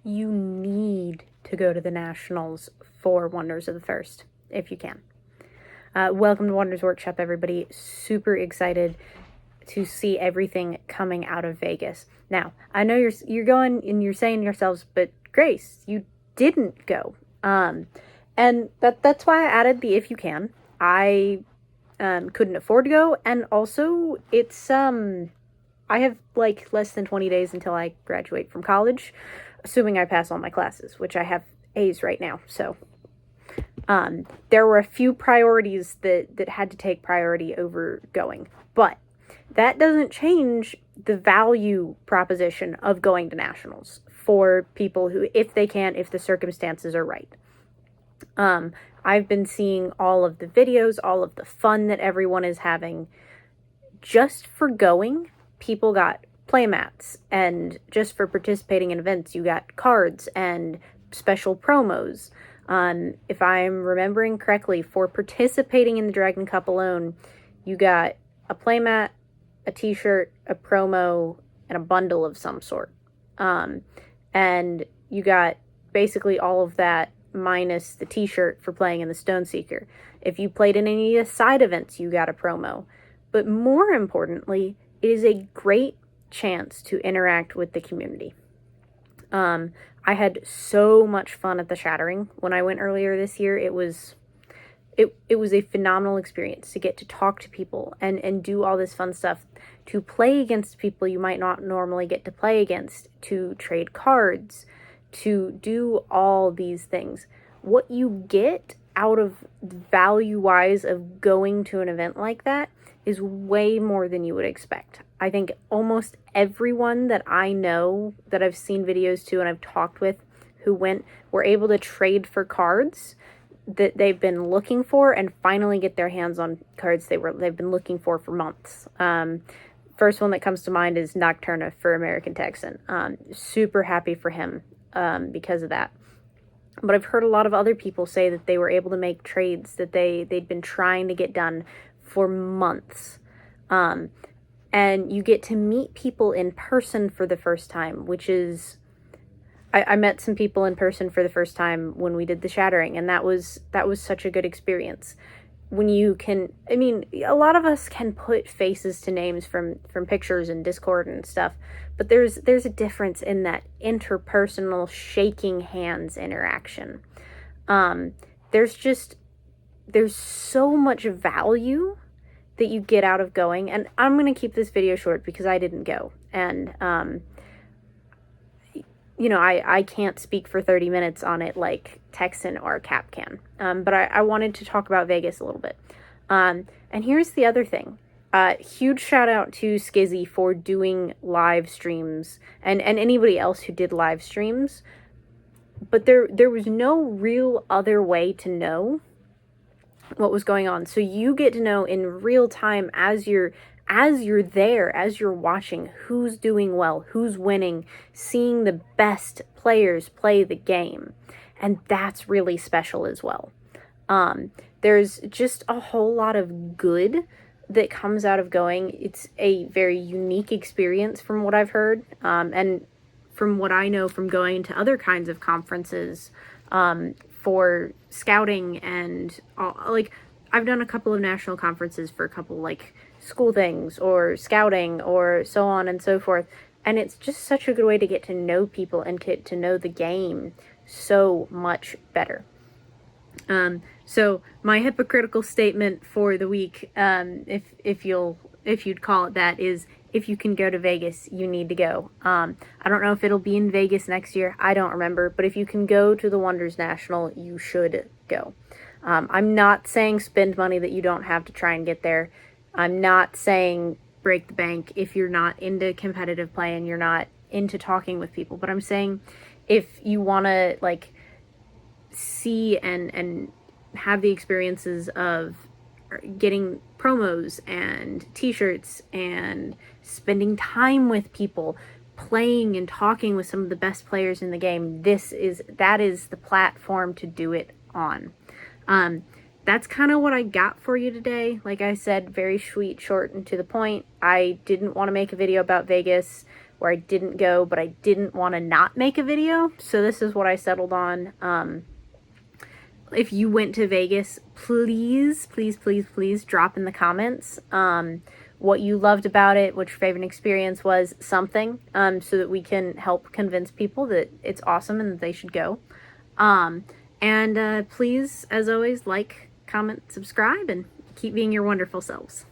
you need to go to the Nationals for Wonders of the First, if you can. Welcome to Wonders Workshop, everybody. Super excited to see everything coming out of Vegas. Now, I know you're going and you're saying to yourselves, but Grace, you didn't go. And that's why I added the if you can. I couldn't afford to go, and also it's I have like less than 20 days until I graduate from college, assuming I pass all my classes, which I have A's right now. So there were a few priorities that had to take priority over going, but that doesn't change the value proposition of going to nationals for people who, if they can, if the circumstances are right. I've been seeing all of the videos, all of the fun that everyone is having. Just for going, people got playmats, and just for participating in events, you got cards and special promos. If I'm remembering correctly, for participating in the Dragon Cup alone, you got a playmat, a t-shirt, a promo, and a bundle of some sort. And you got basically all of that minus the t-shirt for playing in the Stoneseeker. If you played in any of the side events, you got a promo. But more importantly, it is a great chance to interact with the community. I had so much fun at the Shattering when I went earlier this year. It was a phenomenal experience to get to talk to people and do all this fun stuff, to play against people you might not normally get to play against, to trade cards, to do all these things. What you get out of value-wise of going to an event like that is way more than you would expect. I think almost everyone that I know, that I've seen videos to and I've talked with who went, were able to trade for cards that they've been looking for and finally get their hands on cards they've been looking for months. First one that comes to mind is Nocturna for American Texan. Super happy for him because of that. But I've heard a lot of other people say that they were able to make trades that they'd been trying to get done for months. And you get to meet people in person for the first time, which is... I met some people in person for the first time when we did the Shattering, and that was such a good experience. When you can, I mean, a lot of us can put faces to names from pictures and Discord and stuff, but there's a difference in that interpersonal shaking hands interaction. There's so much value that you get out of going, and I'm going to keep this video short because I didn't go, and you know, I can't speak for 30 minutes on it like Texan or Cap can. But I wanted to talk about Vegas a little bit. And here's the other thing. Huge shout out to Skizzy for doing live streams and anybody else who did live streams. But there was no real other way to know what was going on. So you get to know in real time as you're there, as you're watching, who's doing well, who's winning, seeing the best players play the game. And that's really special as well. There's just a whole lot of good that comes out of going. It's a very unique experience from what I've heard. And from what I know from going to other kinds of conferences for scouting and like I've done a couple of national conferences for a couple like school things or scouting or so on and so forth, and it's just such a good way to get to know people and get to know the game so much better. So my hypocritical statement for the week, if you'd call it that, is if you can go to Vegas, you need to go. I don't know if it'll be in Vegas next year, I don't remember, but if you can go to the Wonders National, you should go. I'm not saying spend money that you don't have to try and get there. I'm not saying break the bank if you're not into competitive play and you're not into talking with people, but I'm saying if you want to like see and have the experiences of getting promos and t-shirts and spending time with people, playing and talking with some of the best players in the game, that is the platform to do it on. That's kind of what I got for you today. Like I said, very sweet, short, and to the point. I didn't want to make a video about Vegas where I didn't go, but I didn't want to not make a video. So this is what I settled on. If you went to Vegas, please, please, please, please drop in the comments what you loved about it, what your favorite experience was, something, so that we can help convince people that it's awesome and that they should go. And please, as always, like, comment, subscribe, and keep being your wonderful selves.